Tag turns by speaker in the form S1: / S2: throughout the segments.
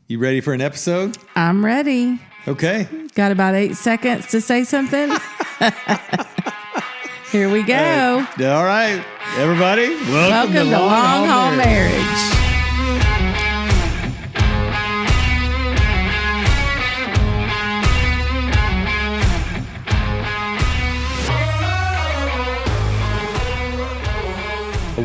S1: You ready for an episode?
S2: I'm ready.
S1: Okay.
S2: Got about 8 seconds to say something. Here we go.
S1: All right, everybody. Welcome to
S2: Long Haul Marriage.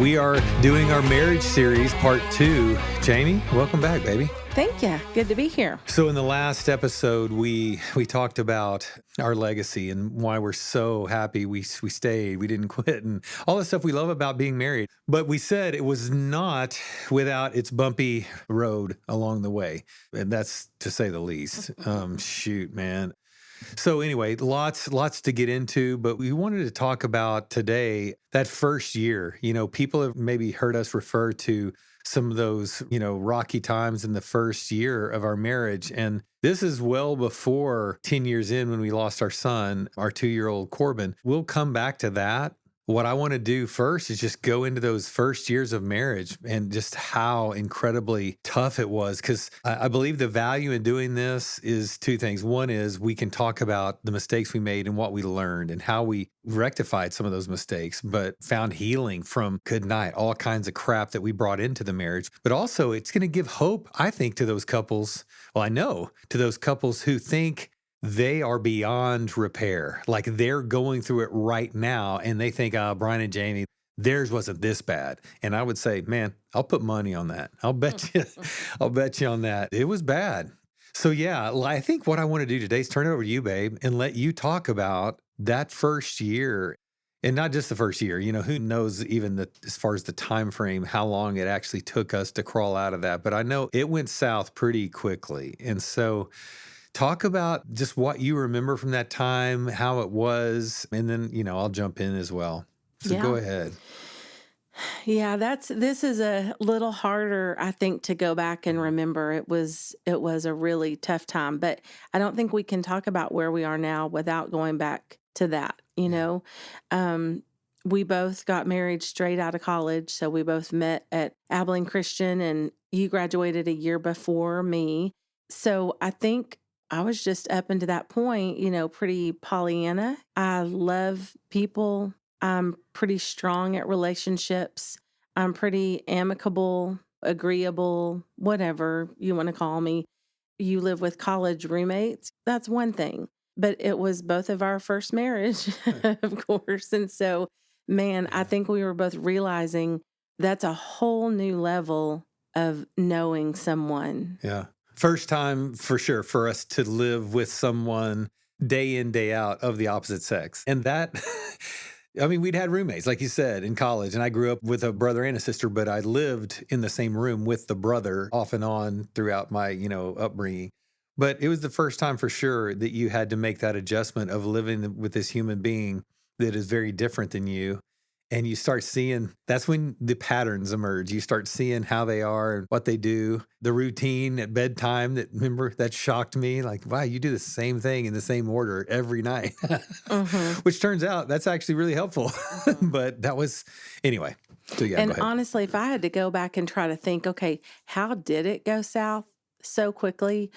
S1: We are doing our marriage series, part 2. Jamie, welcome back, baby.
S2: Thank you. Good to be here.
S1: So in the last episode, we talked about our legacy and why we're so happy we stayed, we didn't quit, and all the stuff we love about being married. But we said it was not without its bumpy road along the way, and that's to say the least. Shoot, man. So anyway, lots to get into, but we wanted to talk about today that first year. You know, people have maybe heard us refer to some of those, rocky times in the first year of our marriage. And this is well before 10 years in when we lost our son, our 2-year-old Corbin. We'll come back to that. What I want to do first is just go into those first years of marriage and just how incredibly tough it was. Because I believe the value in doing this is 2 things. One is we can talk about the mistakes we made and what we learned and how we rectified some of those mistakes, but found healing from all kinds of crap that we brought into the marriage. But also it's going to give hope, I think, to those couples. Well, I know to those couples who think they are beyond repair. Like they're going through it right now and they think, Brian and Jamie, theirs wasn't this bad. And I would say, man, I'll put money on that. I'll bet you on that. It was bad. So yeah, I think what I want to do today is turn it over to you, babe, and let you talk about that first year. And not just the first year, who knows even as far as the time frame, how long it actually took us to crawl out of that. But I know it went south pretty quickly. And so talk about just what you remember from that time, how it was, and then, I'll jump in as well. So Go ahead.
S2: Yeah, this is a little harder, I think, to go back and remember. It was a really tough time, but I don't think we can talk about where we are now without going back to that, We both got married straight out of college, so we both met at Abilene Christian, and you graduated a year before me. So I think I was just up until that point, pretty Pollyanna. I love people. I'm pretty strong at relationships. I'm pretty amicable, agreeable, whatever you want to call me. You live with college roommates. That's one thing. But it was both of our first marriage, of course. And so, man, I think we were both realizing that's a whole new level of knowing someone.
S1: Yeah. First time for sure for us to live with someone day in, day out of the opposite sex. And that, we'd had roommates, like you said, in college. And I grew up with a brother and a sister, but I lived in the same room with the brother off and on throughout my, upbringing. But it was the first time for sure that you had to make that adjustment of living with this human being that is very different than you. And you start seeing, that's when the patterns emerge. You start seeing how they are and what they do. The routine at bedtime that shocked me. Like, wow, you do the same thing in the same order every night. Which turns out that's actually really helpful. But that was, anyway. So yeah,
S2: and
S1: go ahead.
S2: Honestly, if I had to go back and try to think, okay, how did it go south so quickly?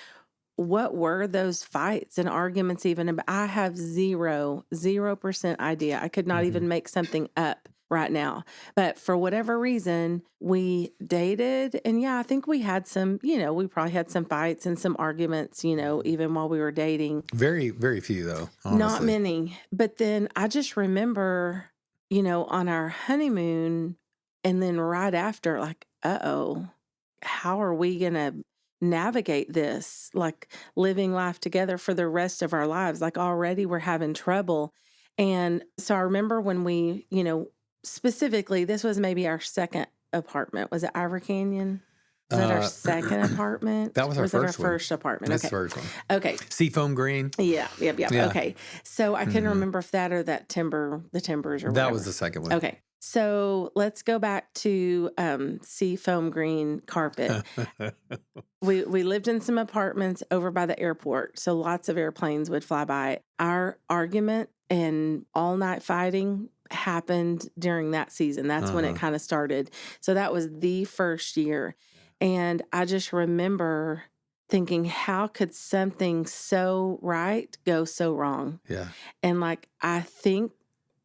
S2: What were those fights and arguments even about? I have 0% idea. I could not even make something up right now. But for whatever reason, we dated. And yeah, I think we had some, we probably had some fights and some arguments, even while we were dating.
S1: Very, very few though. Honestly.
S2: Not many. But then I just remember, on our honeymoon and then right after, like, how are we going to navigate this, like living life together for the rest of our lives? Like already we're having trouble. And so I remember when we, specifically, this was maybe our second apartment. Was it Ivor Canyon? Was that our second apartment?
S1: That was our
S2: first apartment.
S1: That's
S2: okay.
S1: the first one.
S2: Okay.
S1: Seafoam green.
S2: Yeah. Okay. So I couldn't remember if that or the timbers or whatever.
S1: That was the second one.
S2: Okay. So let's go back to seafoam green carpet. We lived in some apartments over by the airport, so lots of airplanes would fly by. Our argument and all-night fighting happened during that season. That's when it kind of started. So that was the first year. And I just remember thinking, how could something so right go so wrong?
S1: Yeah.
S2: And like, I think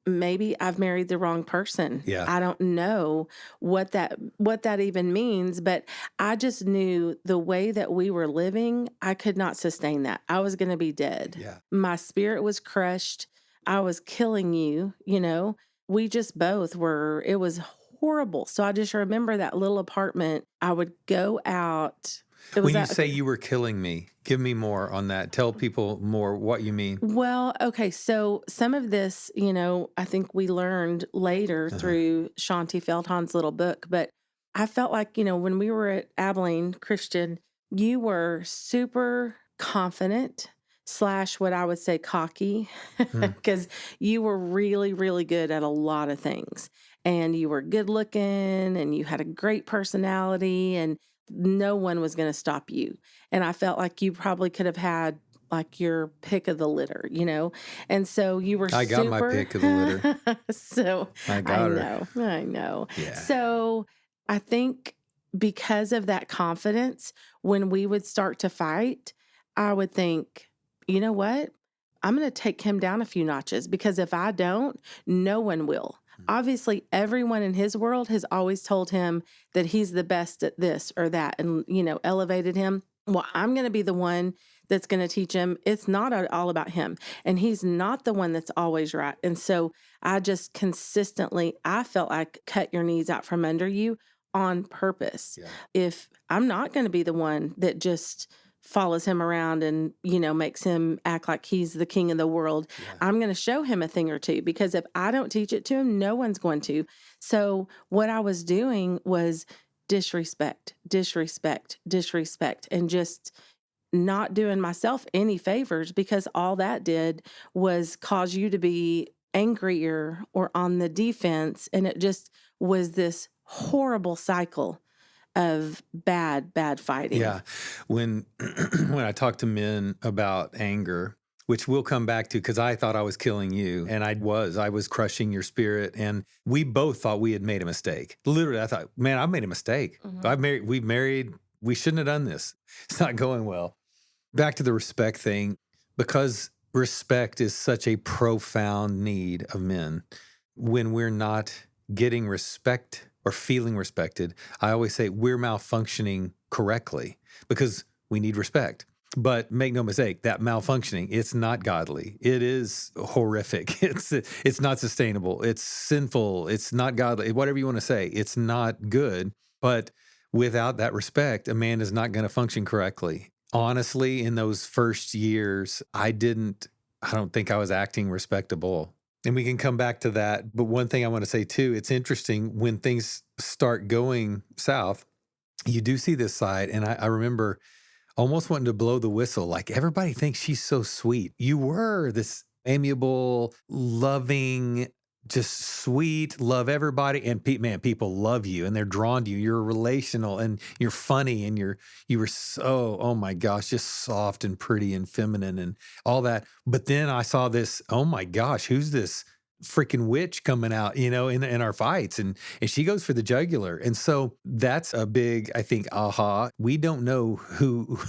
S2: maybe I've married the wrong person.
S1: Yeah.
S2: I don't know what that even means, but I just knew the way that we were living, I could not sustain that. I was going to be dead.
S1: Yeah.
S2: My spirit was crushed. I was killing you, you know. We just both were, it was horrible. So I just remember that little apartment. I would go out. It was
S1: When you
S2: that
S1: say you were killing me, give me more on that. Tell people more what you mean.
S2: well, okay. So some of this, I think we learned later
S1: Uh-huh.
S2: through Shanti Feldhahn's little book, but I felt like, when we were at Abilene Christian, you were super confident slash what I would say cocky
S1: Hmm.
S2: because you were really, really good at a lot of things. And you were good looking and you had a great personality and no one was going to stop you. And I felt like you probably could have had like your pick of the litter. And so you were
S1: I got my
S2: super
S1: pick of the litter.
S2: so
S1: I
S2: I
S1: got her.
S2: know. I know.
S1: Yeah.
S2: So I think because of that confidence, when we would start to fight, I would think, you know what? I'm going to take him down a few notches because if I don't, no one will. Obviously, everyone in his world has always told him that he's the best at this or that and, elevated him. Well, I'm going to be the one that's going to teach him it's not all about him. And he's not the one that's always right. And so I just consistently, I felt like cut your knees out from under you on purpose.
S1: Yeah.
S2: If I'm not going to be the one that just follows him around and, makes him act like he's the king of the world,
S1: Yeah.
S2: I'm going to show him a thing or two because if I don't teach it to him, no one's going to. So what I was doing was disrespect, disrespect, disrespect, and just not doing myself any favors because all that did was cause you to be angrier or on the defense. And it just was this horrible cycle of bad, bad fighting.
S1: Yeah. When when I talk to men about anger, which we'll come back to because I thought I was killing you and I was crushing your spirit. And we both thought we had made a mistake. Literally, I thought, man, I made a mistake.
S2: Mhm.
S1: We've married, we shouldn't have done this. It's not going well. Back to the respect thing, because respect is such a profound need of men. When we're not getting respect or feeling respected, I always say we're malfunctioning correctly because we need respect. But make no mistake, that malfunctioning, it's not godly. It is horrific. It's not sustainable. It's sinful. It's not godly. Whatever you want to say, it's not good. But without that respect, a man is not going to function correctly. Honestly, in those first years, I don't think I was acting respectable. And we can come back to that. But one thing I want to say too, it's interesting when things start going south, you do see this side. And I remember almost wanting to blow the whistle. Like everybody thinks she's so sweet. You were this amiable, loving, just sweet, love everybody. And man, people love you and they're drawn to you. You're relational and you're funny and you were so, oh my gosh, just soft and pretty and feminine and all that. But then I saw this, oh my gosh, who's this freaking witch coming out, in our fights. And she goes for the jugular. And so that's a big, I think, aha. We don't know who,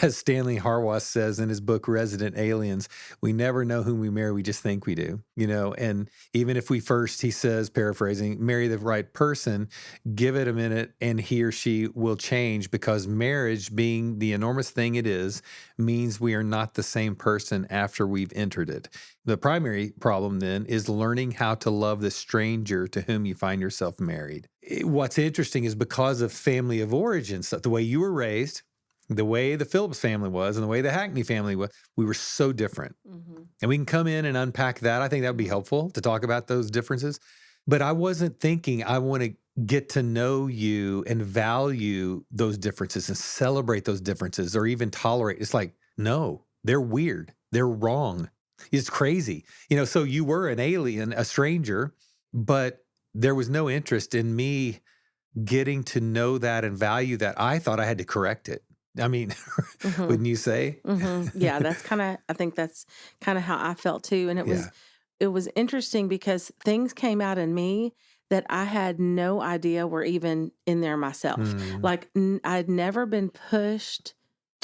S1: as Stanley Harwas says in his book, Resident Aliens, we never know whom we marry. We just think we do, and even if we first, he says, paraphrasing, marry the right person, give it a minute and he or she will change because marriage being the enormous thing it is, means we are not the same person after we've entered it. The primary problem then is learning how to love the stranger to whom you find yourself married. What's interesting is because of family of origin, so the way you were raised, the way the Phillips family was, and the way the Hackney family was, we were so different.
S2: Mm-hmm.
S1: And we can come in and unpack that. I think that would be helpful to talk about those differences. But I wasn't thinking I want to get to know you and value those differences and celebrate those differences or even tolerate. It's like, no, they're weird. They're wrong. It's crazy. So you were an alien, a stranger, but there was no interest in me getting to know that and value that. I thought I had to correct it. I mean,
S2: Mm-hmm.
S1: wouldn't you say?
S2: Mm-hmm. Yeah, I think that's kind of how I felt too. And
S1: Yeah.
S2: it was interesting because things came out in me that I had no idea were even in there myself.
S1: Mm,
S2: Like I'd never been pushed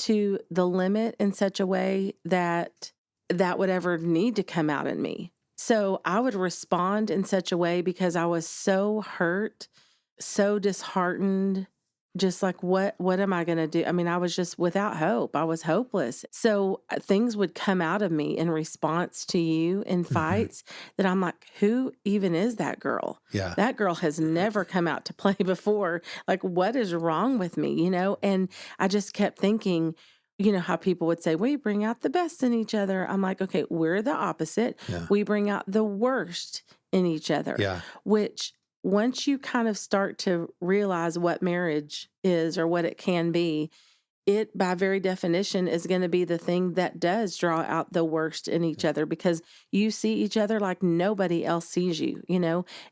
S2: to the limit in such a way that that would ever need to come out in me. So I would respond in such a way because I was so hurt, so disheartened, just like what am I going to do? I mean, I was just without hope. I was hopeless. So things would come out of me in response to you in
S1: Mhm.
S2: fights that I'm like, who even is that girl?
S1: Yeah.
S2: That girl has never come out to play before. Like, what is wrong with me? And I just kept thinking, how people would say, we bring out the best in each other. I'm like, okay, we're the opposite.
S1: Yeah.
S2: We bring out the worst in each other,
S1: Yeah.
S2: which once you kind of start to realize what marriage is or what it can be, it by very definition is going to be the thing that does draw out the worst in each other because you see each other like nobody else sees you,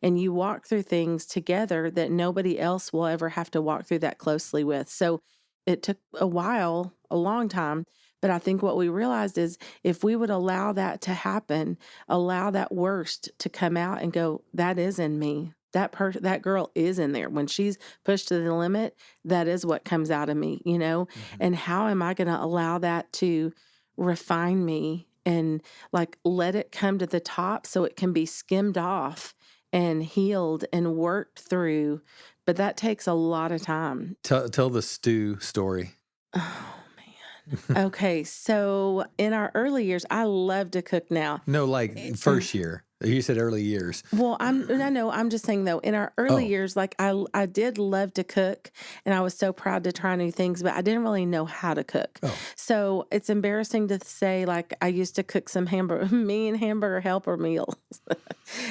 S2: and you walk through things together that nobody else will ever have to walk through that closely with. So it took a while, a long time. But I think what we realized is if we would allow that to happen, allow that worst to come out and go, that is in me. That girl is in there. When she's pushed to the limit, that is what comes out of me.
S1: Mhm.
S2: And how am I going to allow that to refine me and like let it come to the top so it can be skimmed off and healed and worked through? But that takes a lot of time.
S1: Tell the stew story.
S2: Oh, man. Okay. So in our early years, I love to cook now.
S1: No, like first year. You said early years.
S2: Well, I know, I'm just saying though, in our early
S1: Oh,
S2: years, like I did love to cook and I was so proud to try new things, but I didn't really know how to cook.
S1: oh.
S2: So it's embarrassing to say, like, I used to cook some mean hamburger helper meals.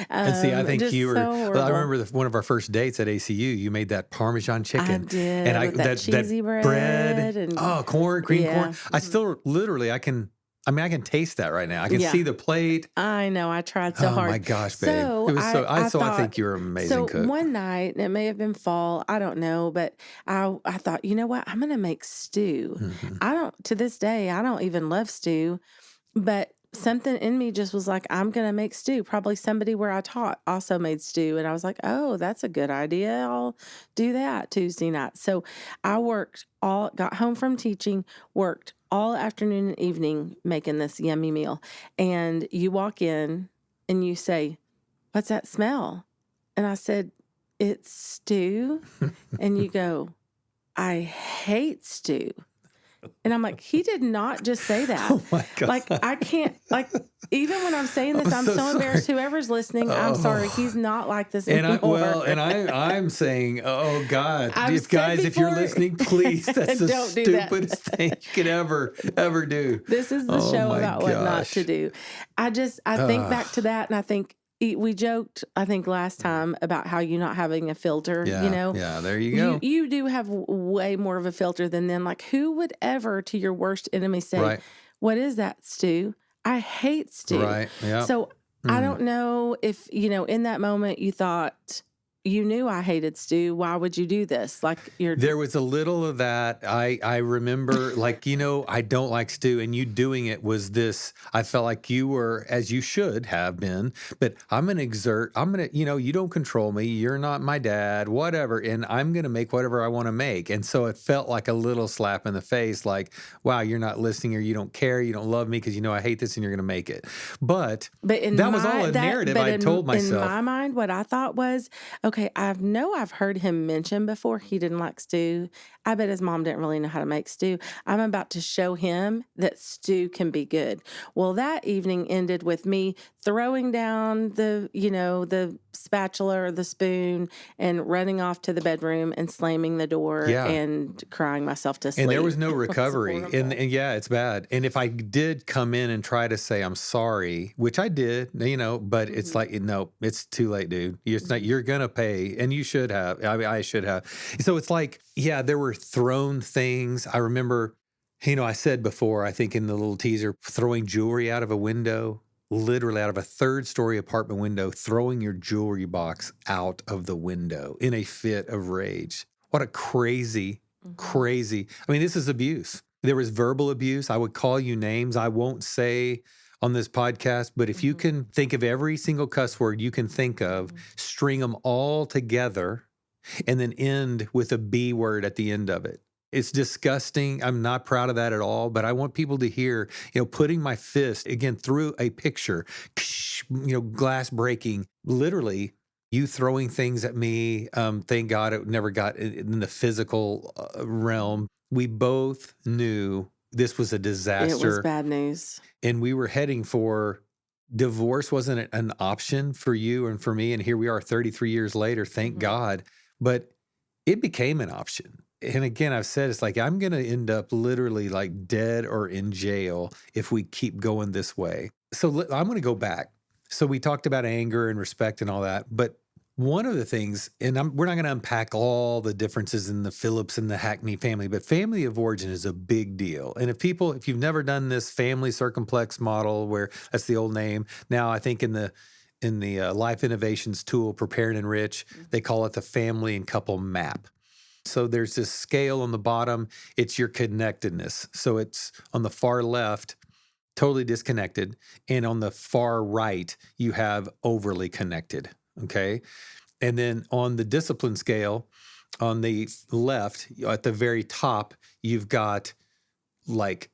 S1: And see, I think
S2: Just
S1: you were.
S2: so
S1: Well, I
S2: horrible.
S1: remember one of our first dates at ACU. You made that Parmesan
S2: I
S1: chicken, and
S2: did
S1: I
S2: with that
S1: that
S2: cheesy
S1: bread.
S2: bread and
S1: Oh, corn, cream corn.
S2: yeah.
S1: I still literally, I can. I mean, I can taste that right now. I can see
S2: Yeah.
S1: the plate.
S2: I know, I tried so
S1: Oh my
S2: hard.
S1: gosh, babe! It
S2: So
S1: was so. I
S2: I
S1: so I
S2: thought
S1: think you're an amazing
S2: so
S1: cook.
S2: one night, and it may have been fall, I don't know, but I thought, you know what? I'm gonna make stew.
S1: Hmm.
S2: I don't to this day, I don't even love stew, but something in me just was like, I'm gonna make stew. Probably somebody where I taught also made stew. And I was like, oh, that's a good idea. I'll do that Tuesday night. So I got home from teaching, worked all afternoon and evening making this yummy meal. And you walk in and you say, what's that smell? And I said, it's stew. And you go, I hate stew. And I'm like, he did not just say that.
S1: Oh my
S2: Like,
S1: god!
S2: I can't, like, even when I'm saying
S1: I'm
S2: this, I'm
S1: so
S2: so embarrassed.
S1: sorry.
S2: Whoever's listening, I'm sorry. He's
S1: Oh.
S2: not like this
S1: And
S2: anymore.
S1: I'm saying, oh God,
S2: I've
S1: if
S2: said
S1: guys, if you're
S2: before,
S1: listening, please, that's the
S2: don't do that.
S1: stupidest thing you could ever do.
S2: This is the
S1: Oh
S2: show
S1: my
S2: about what not to
S1: gosh.
S2: do. I think back to that and I think we joked, I think last time about how you not having a filter,
S1: Yeah, yeah, there you
S2: You
S1: go.
S2: you do have way more of a filter than them. Like, who would ever to your worst enemy say,
S1: Right,
S2: "What is that, stew? I hate stew."
S1: right, yeah.
S2: So I
S1: Mm.
S2: don't know if in that moment you thought you knew I hated stew. Why would you do this? Like you're
S1: There was a little of that. I remember, like, I don't like stew, and you doing it was this. I felt like you were, as you should have been, but I'm going to exert, you don't control me. You're not my dad, whatever. And I'm going to make whatever I want to make. And so it felt like a little slap in the face, like, wow, you're not listening or you don't care. You don't love me because I hate this and you're going to make it. But
S2: But in
S1: that was all
S2: my
S1: a
S2: that
S1: narrative
S2: but
S1: I told
S2: in
S1: myself.
S2: my mind, what I thought was, okay, I've heard him mention before he didn't like stew. I bet his mom didn't really know how to make stew. I'm about to show him that stew can be good. Well, that evening ended with me throwing down the spatula or the spoon and running off to the bedroom and slamming the door
S1: Yeah.
S2: and crying myself to sleep.
S1: And there was no
S2: It was
S1: recovery. And,
S2: horrible.
S1: and yeah, it's bad. And if I did come in and try to say I'm sorry, which I did, but it's
S2: Mhm.
S1: like, no, it's too late, dude. You're gonna pay, and you should have. I mean, I should have. So it's like, yeah, there were thrown things. I remember, I said before, I think in the little teaser, throwing jewelry out of a window, literally out of a third story apartment window, throwing your jewelry box out of the window in a fit of rage. What a crazy,
S2: Mhm.
S1: crazy. I mean, this is abuse. There was verbal abuse. I would call you names. I won't say on this podcast, but if you
S2: Mhm.
S1: can think of every single cuss word you can think of,
S2: Mhm.
S1: string them all together, and then end with a B word at the end of it. It's disgusting. I'm not proud of that at all, but I want people to hear, putting my fist again through a picture, glass breaking, literally you throwing things at me. Thank God it never got in the physical realm. We both knew this was a
S2: It was
S1: disaster
S2: bad news.
S1: and we were heading for divorce wasn't an option for you and for me. And here we are 33 years later, thank
S2: Mhm.
S1: God. But it became an option. And again, I've said it's like I'm going to end up literally like dead or in jail if we keep going this way. So I'm going to go back. So we talked about anger and respect and all that, but one of the things, and we're not going to unpack all the differences in the Phillips and the Hackney family, but family of origin is a big deal. And if you've never done this family circumplex model, where that's the old name, now I think in the Life Innovations tool, Prepare and Enrich, they call it the family and couple map. So there's this scale on the bottom. It's your connectedness. So it's on the far left, totally disconnected. And on the far right, you have overly connected. Okay. And then on the discipline scale, on the left, at the very top, you've got like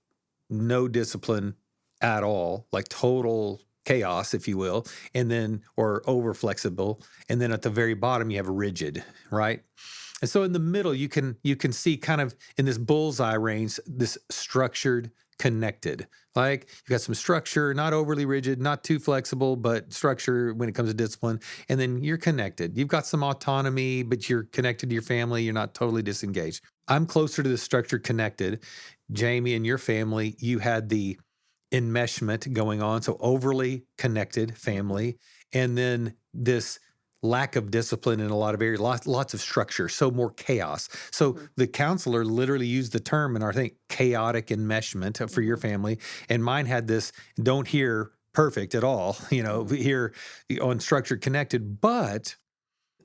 S1: no discipline at all, like total chaos, if you will, and then, or over flexible. And then at the very bottom, you have rigid, right? And so in the middle, you can see kind of in this bullseye range, this structured, connected. Like you've got some structure, not overly rigid, not too flexible, but structure when it comes to discipline. And then you're connected. You've got some autonomy, but you're connected to your family. You're not totally disengaged. I'm closer to the structured connected. Jamie and your family, you had the enmeshment going on. So overly connected family. And then this lack of discipline in a lot of areas, lots of structure, so more chaos. So the counselor literally used the term in our thing, chaotic enmeshment for your family. And mine had this, don't hear perfect at all, here on structured connected, but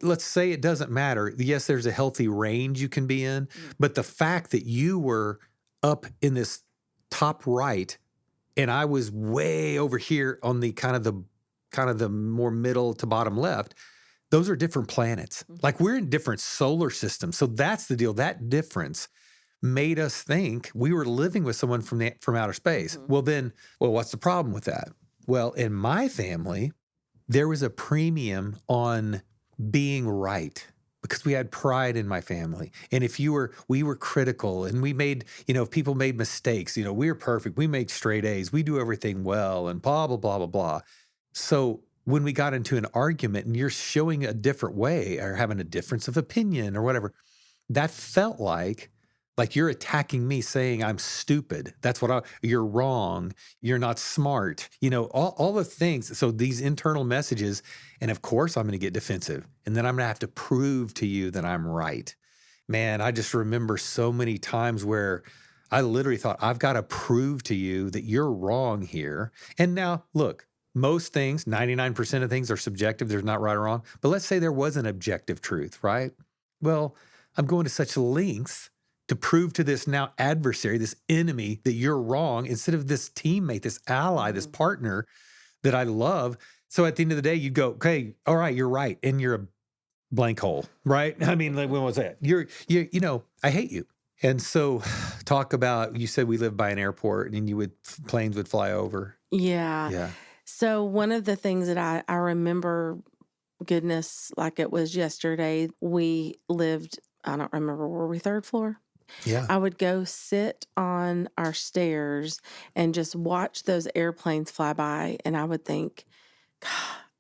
S1: let's say it doesn't matter. Yes, there's a healthy range you can be in, but the fact that you were up in this top right and I was way over here on the kind of the more middle to bottom left, those are different planets. Like we're in different solar systems. So that's the deal. That difference made us think we were living with someone from outer space. Well, what's the problem with that? Well, in my family, there was a premium on being right because we had pride in my family. And we were critical and we made, if people made mistakes, we were perfect. We make straight A's. We do everything well and blah, blah, blah, blah, blah. So when we got into an argument and you're showing a different way or having a difference of opinion or whatever, that felt like you're attacking me saying I'm stupid. You're wrong. You're not smart. All the things. So these internal messages, and of course I'm going to get defensive. And then I'm going to have to prove to you that I'm right. Man, I just remember so many times where I literally thought, I've got to prove to you that you're wrong here. And now look, most things, 99% of things are subjective. There's not right or wrong. But let's say there was an objective truth, right? Well, I'm going to such lengths to prove to this now adversary, this enemy, that you're wrong instead of this teammate, this ally, this partner that I love. So at the end of the day, you'd go, okay, all right, you're right. And you're a blank hole, right? I mean, like, when was that? I hate you. And so talk about, you said we lived by an airport and planes would fly over.
S2: Yeah.
S1: Yeah.
S2: So one of the things that I remember, goodness, like it was yesterday, we lived, I don't remember, were we third floor?
S1: Yeah.
S2: I would go sit on our stairs and just watch those airplanes fly by. And I would think,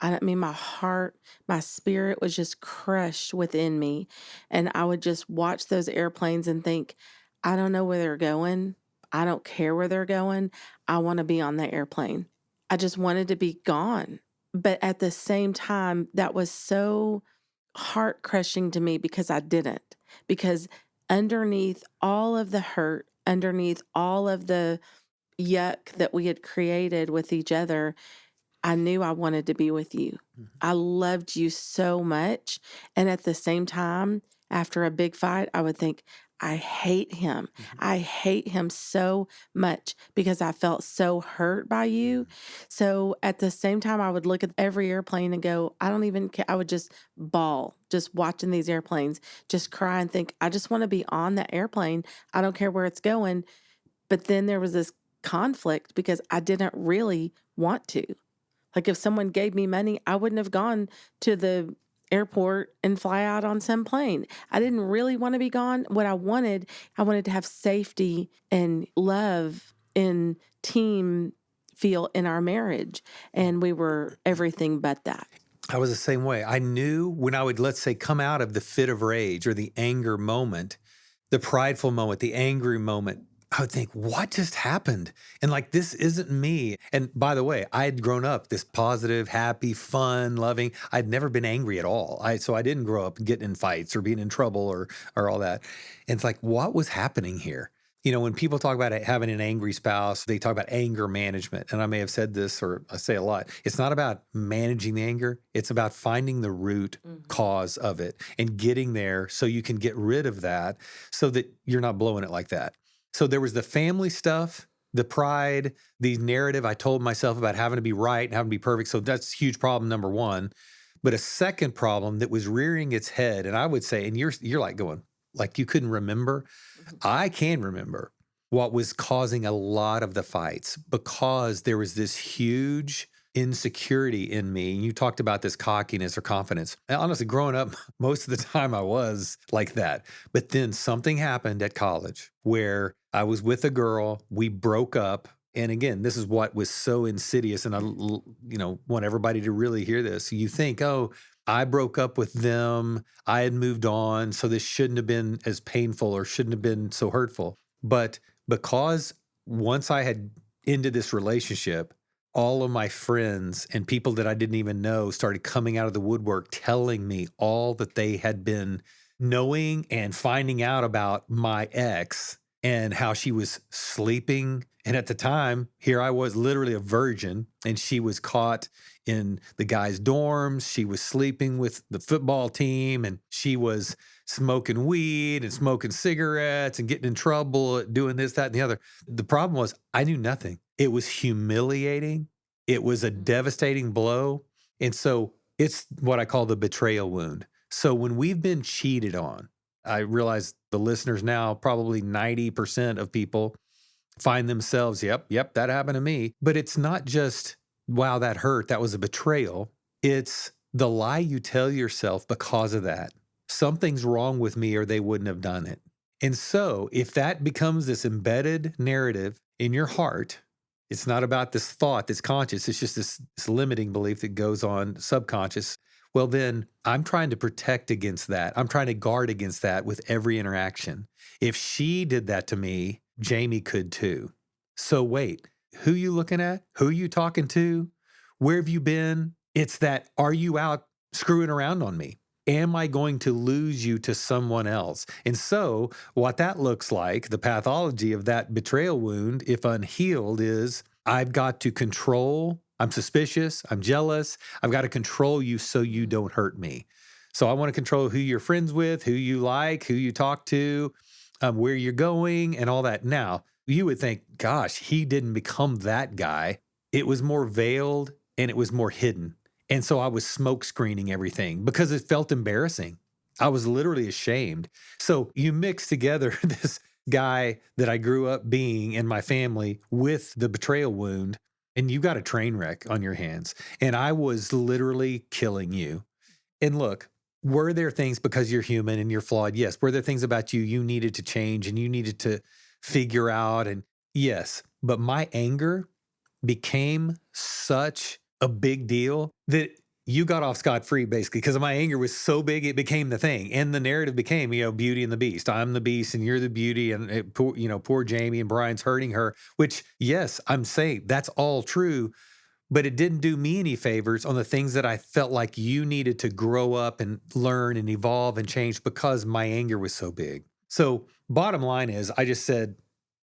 S2: my heart, my spirit was just crushed within me. And I would just watch those airplanes and think, I don't know where they're going. I don't care where they're going. I want to be on the airplane. I just wanted to be gone. But at the same time, that was so heart crushing to me because I didn't. Because underneath all of the hurt, underneath all of the yuck that we had created with each other, I knew I wanted to be with you. I loved you so much. And at the same time, after a big fight, I would think, I hate him.
S1: Mhm.
S2: I hate him so much because I felt so hurt by you. So at the same time, I would look at every airplane and go, I don't even care. I would just bawl, just watching these airplanes, just cry and think, I just want to be on that airplane. I don't care where it's going. But then there was this conflict because I didn't really want to. Like if someone gave me money, I wouldn't have gone to the airport and fly out on some plane. I didn't really want to be gone. What I wanted to have safety and love and team feel in our marriage. And we were everything but that.
S1: I was the same way. I knew when I would, let's say, come out of the fit of rage or the anger moment, the prideful moment, the angry moment, I would think, what just happened? And like, this isn't me. And by the way, I had grown up this positive, happy, fun, loving. I'd never been angry at all. So I didn't grow up getting in fights or being in trouble or all that. And it's like, what was happening here? When people talk about having an angry spouse, they talk about anger management. And I may have said this, or I say a lot. It's not about managing the anger. It's about finding the root cause of it and getting there so you can get rid of that so that you're not blowing it like that. So there was the family stuff, the pride, the narrative I told myself about having to be right and having to be perfect. So that's huge problem number one. But a second problem that was rearing its head, and I would say, and you're like going, like you couldn't remember. I can remember what was causing a lot of the fights because there was this huge insecurity in me. And you talked about this cockiness or confidence. And honestly, growing up, most of the time I was like that. But then something happened at college where I was with a girl, we broke up. And again, this is what was so insidious. And I, want everybody to really hear this. You think, oh, I broke up with them. I had moved on. So this shouldn't have been as painful or shouldn't have been so hurtful. But because once I had ended this relationship, all of my friends and people that I didn't even know started coming out of the woodwork telling me all that they had been knowing and finding out about my ex and how she was sleeping. And at the time, here I was literally a virgin, and she was caught in the guy's dorms. She was sleeping with the football team, and she was smoking weed and smoking cigarettes and getting in trouble at doing this, that, and the other. The problem was I knew nothing. It was humiliating. It was a devastating blow. And so it's what I call the betrayal wound. So when we've been cheated on, I realize the listeners now, probably 90% of people find themselves, yep, that happened to me. But it's not just, wow, that hurt. That was a betrayal. It's the lie you tell yourself because of that. Something's wrong with me or they wouldn't have done it. And so if that becomes this embedded narrative in your heart, it's not about this thought that's conscious. It's just this limiting belief that goes on subconscious. Well, then I'm trying to protect against that. I'm trying to guard against that with every interaction. If she did that to me, Jamie could too. So wait, who you looking at? Who you talking to? Where have you been? It's that, are you out screwing around on me? Am I going to lose you to someone else? And so what that looks like, the pathology of that betrayal wound, if unhealed, is I've got to control. I'm suspicious. I'm jealous. I've got to control you so you don't hurt me. So I want to control who you're friends with, who you like, who you talk to, where you're going, and all that. Now, you would think, gosh, he didn't become that guy. It was more veiled and it was more hidden. And so I was smoke screening everything because it felt embarrassing. I was literally ashamed. So you mix together this guy that I grew up being in my family with the betrayal wound, and you got a train wreck on your hands. And I was literally killing you. And look, were there things because you're human and you're flawed? Yes. Were there things about you needed to change and you needed to figure out? And yes, but my anger became such a big deal that you got off scot-free basically because my anger was so big it became the thing, and the narrative became Beauty and the Beast. I'm the Beast and you're the beauty, and poor Jamie, and Brian's hurting her, which yes, I'm saying that's all true, but it didn't do me any favors on the things that I felt like you needed to grow up and learn and evolve and change because my anger was so big. So bottom line is, I just said,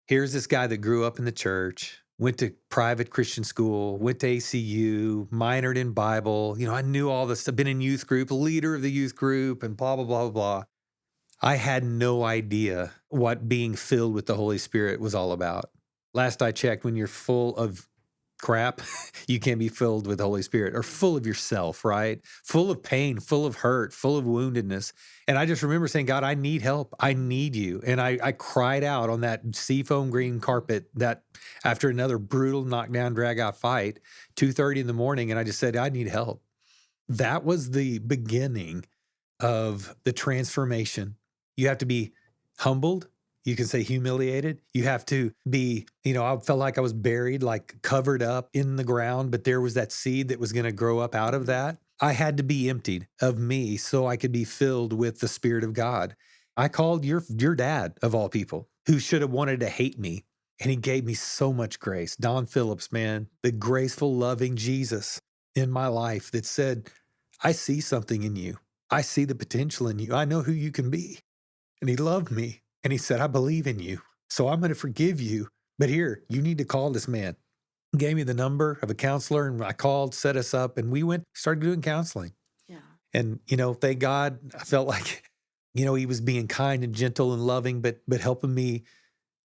S1: here's this guy that grew up in the church, went to private Christian school, went to ACU, minored in Bible. I knew all this. I've been in youth group, leader of the youth group, and blah, blah, blah, blah, blah. I had no idea what being filled with the Holy Spirit was all about. Last I checked, when you're full of crap, you can be filled with the Holy Spirit, or full of yourself, right? Full of pain, full of hurt, full of woundedness. And I just remember saying, God, I need help. I need you. And I cried out on that seafoam green carpet that after another brutal knockdown, drag out fight, 2:30 in the morning. And I just said, I need help. That was the beginning of the transformation. You have to be humbled. You can say humiliated. You have to be, I felt like I was buried, like covered up in the ground, but there was that seed that was going to grow up out of that. I had to be emptied of me so I could be filled with the Spirit of God. I called your dad, of all people, who should have wanted to hate me. And he gave me so much grace. Don Phillips, man, the graceful, loving Jesus in my life that said, I see something in you. I see the potential in you. I know who you can be. And he loved me. And he said, I believe in you. So I'm going to forgive you. But here, you need to call this man. He gave me the number of a counselor, and I called, set us up, and we started doing counseling.
S2: Yeah.
S1: And, thank God, I felt like, he was being kind and gentle and loving, but helping me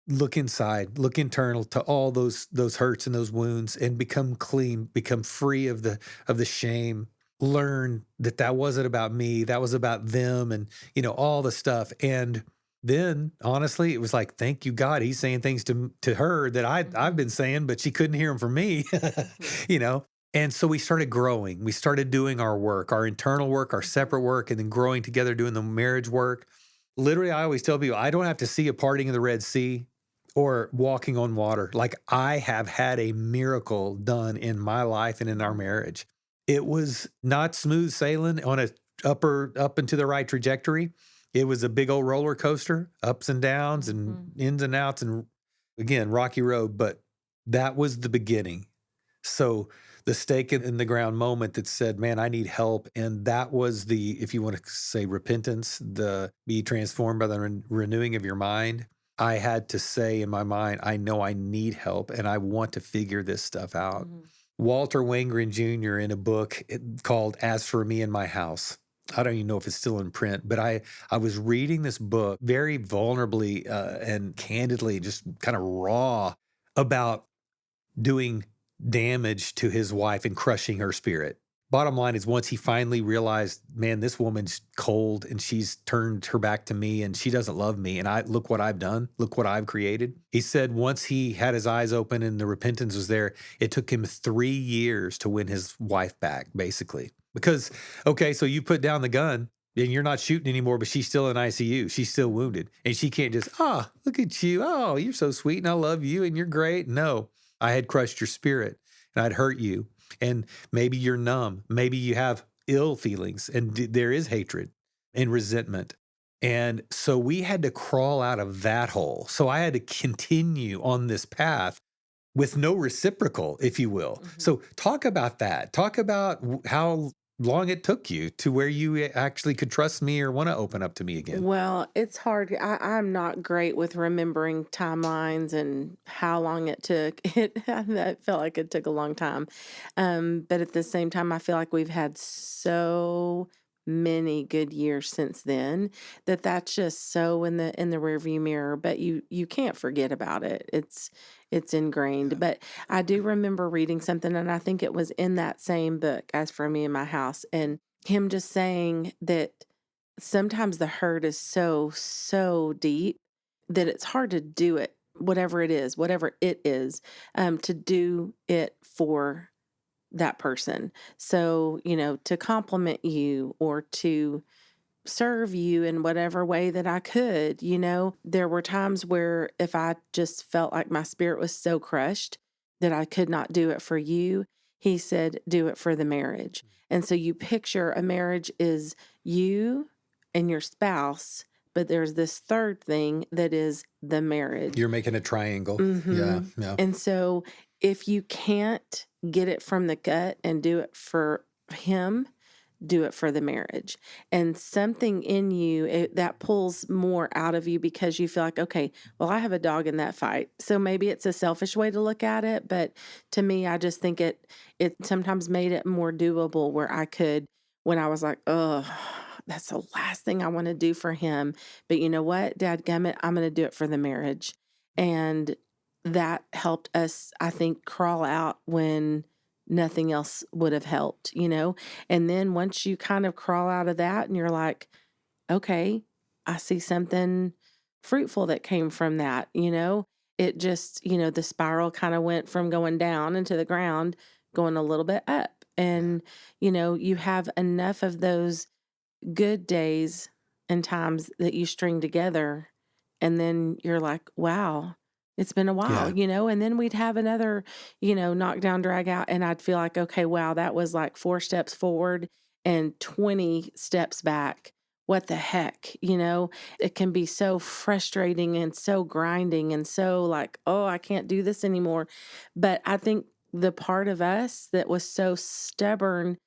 S1: look inside, look internal to all those hurts and those wounds, and become clean, become free of the shame, learn that wasn't about me, that was about them, and all the stuff. And then honestly, it was like, thank you, God, he's saying things to her that I've been saying, but she couldn't hear them from me. you know and so we started growing, we started doing our work, our internal work, our separate work, and then growing together, doing the marriage work. Literally, I always tell people, I don't have to see a parting of the Red Sea or walking on water. Like, I have had a miracle done in my life and in our marriage. It was not smooth sailing on a up and to the right trajectory. It was a big old roller coaster, ups and downs and ins and outs, and again, rocky road. But that was the beginning. So the stake in the ground moment that said, man, I need help. And that was the, if you want to say repentance, the be transformed by the renewing of your mind. I had to say in my mind, I know I need help and I want to figure this stuff out. Walter Wangren Jr. in a book called As for Me and My House. I don't even know if it's still in print, but I was reading this book very vulnerably and candidly, just kind of raw about doing damage to his wife and crushing her spirit. Bottom line is, once he finally realized, man, this woman's cold and she's turned her back to me and she doesn't love me. And look what I've done. Look what I've created. He said once he had his eyes open and the repentance was there, it took him 3 years to win his wife back, basically. Because, okay, so you put down the gun and you're not shooting anymore, but she's still in ICU. She's still wounded. And she can't just, look at you. Oh, you're so sweet and I love you and you're great. No, I had crushed your spirit and I'd hurt you. And maybe you're numb. Maybe you have ill feelings and there is hatred and resentment. And so we had to crawl out of that hole. So I had to continue on this path with no reciprocal, if you will. So talk about that. Talk about how long it took you to where you actually could trust me or want to open up to me again.
S2: Well, it's hard. I'm not great with remembering timelines and how long it took. I felt like it took a long time. But at the same time, I feel like we've had so many good years since then that's just so in the rearview mirror. But you can't forget about it. It's ingrained. But I do remember reading something, and I think it was in that same book, As for Me in My House, and him just saying that sometimes the hurt is so deep that it's hard to do it, whatever it is, to do it for that person. So, to compliment you or to serve you in whatever way that I could, there were times where if I just felt like my spirit was so crushed that I could not do it for you, he said, do it for the marriage. And so you picture a marriage is you and your spouse, but there's this third thing that is the marriage.
S1: You're making a triangle. Yeah. Yeah.
S2: And so if you can't get it from the gut and do it for him, do it for the marriage. And something in you that pulls more out of you because you feel like, okay, well, I have a dog in that fight. So maybe it's a selfish way to look at it. But to me, I just think it sometimes made it more doable where I could, when I was like, oh, that's the last thing I want to do for him. But you know what, dadgummit, I'm going to do it for the marriage. And that helped us, I think, crawl out when nothing else would have helped, you know? And then once you kind of crawl out of that and you're like, okay, I see something fruitful that came from that, you know? It just, the spiral kind of went from going down into the ground, going a little bit up. And, you have enough of those good days and times that you string together, and then you're like, wow, it's been a while,
S1: Yeah.
S2: and then we'd have another, knockdown, drag out, and I'd feel like, okay, wow, that was like 4 steps forward and 20 steps back. What the heck, It can be so frustrating and so grinding and so like, oh, I can't do this anymore. But I think the part of us that was so stubborn,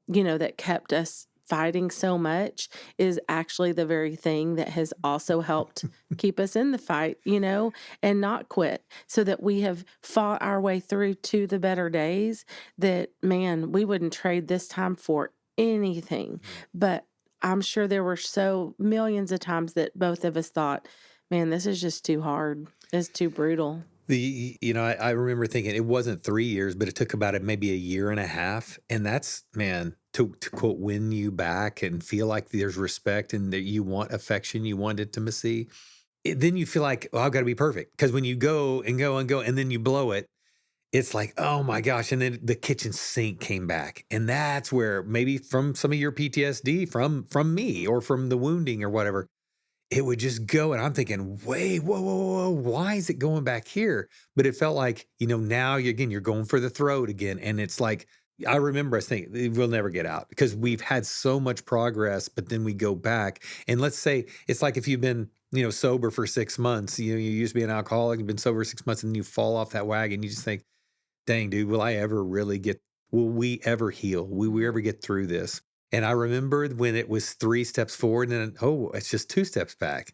S2: that kept us fighting so much is actually the very thing that has also helped keep us in the fight, and not quit, so that we have fought our way through to the better days that, man, we wouldn't trade this time for anything. But I'm sure there were so millions of times that both of us thought, man, this is just too hard. It's too brutal.
S1: I remember thinking it wasn't 3 years, but it took about maybe a year and a half. And that's, man, to quote, win you back and feel like there's respect and that you want affection, you want intimacy. Then you feel like, oh, I've got to be perfect. Because when you go and go and go and then you blow it, it's like, oh my gosh. And then the kitchen sink came back. And that's where maybe from some of your PTSD from me or from the wounding or whatever, it would just go, and I'm thinking, "Wait, whoa, whoa, whoa, why is it going back here?" But it felt like, now you're going for the throat again, and it's like I remember us thinking, "We'll never get out," because we've had so much progress, but then we go back, and let's say it's like if you've been, sober for 6 months, you used to be an alcoholic, you've been sober 6 months, and you fall off that wagon, you just think, "Dang, dude, will we ever heal? Will we ever get through this?" And I remembered when it was 3 steps forward and then, oh, it's just 2 steps back.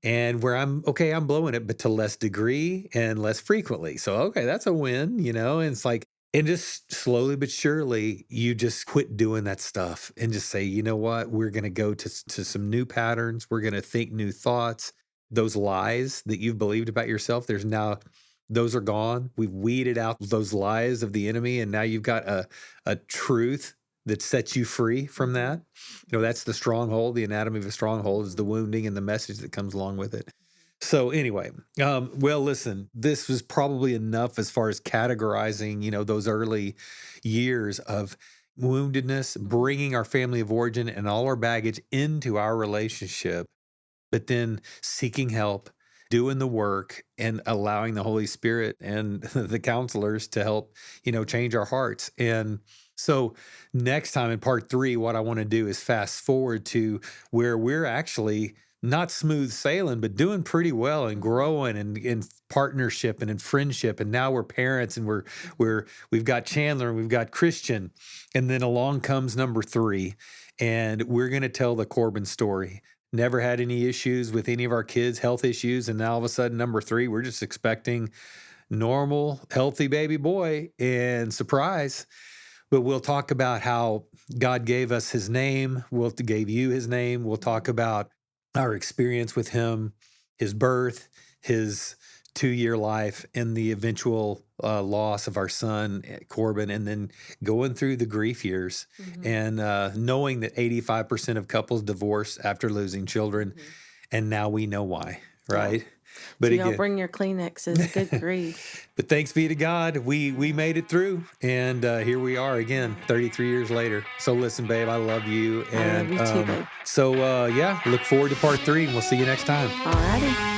S1: And where I'm blowing it, but to less degree and less frequently. So, okay, that's a win, and it's like, and just slowly but surely, you just quit doing that stuff and just say, you know what? We're going to go to some new patterns. We're going to think new thoughts. Those lies that you've believed about yourself, those are gone. We've weeded out those lies of the enemy. And now you've got a truth that sets you free from that. That's the stronghold. The anatomy of a stronghold is the wounding and the message that comes along with it. So anyway, well, listen, this was probably enough as far as categorizing, those early years of woundedness, bringing our family of origin and all our baggage into our relationship, but then seeking help, doing the work, and allowing the Holy Spirit and the counselors to help, change our hearts. And so next time in part 3, what I want to do is fast forward to where we're actually not smooth sailing, but doing pretty well and growing and in partnership and in friendship. And now we're parents and we've got Chandler and we've got Christian. And then along comes number 3. And we're going to tell the Corbin story. Never had any issues with any of our kids, health issues. And now all of a sudden, number 3, we're just expecting normal, healthy baby boy, and surprise. But we'll talk about how God gave us his name. Gave you his name. We'll talk about our experience with him, his birth, his 2-year life, and the eventual loss of our son, Corbin, and then going through the grief years and knowing that 85% of couples divorce after losing children. And now we know why, right?
S2: Yeah.
S1: But
S2: So y'all
S1: again,
S2: bring your Kleenexes. Good grief.
S1: but thanks be to God, we made it through, and here we are again, 33 years later. So listen, babe, I love you,
S2: I
S1: and
S2: love you too, babe.
S1: so yeah, look forward to part 3, and we'll see you next time.
S2: All righty.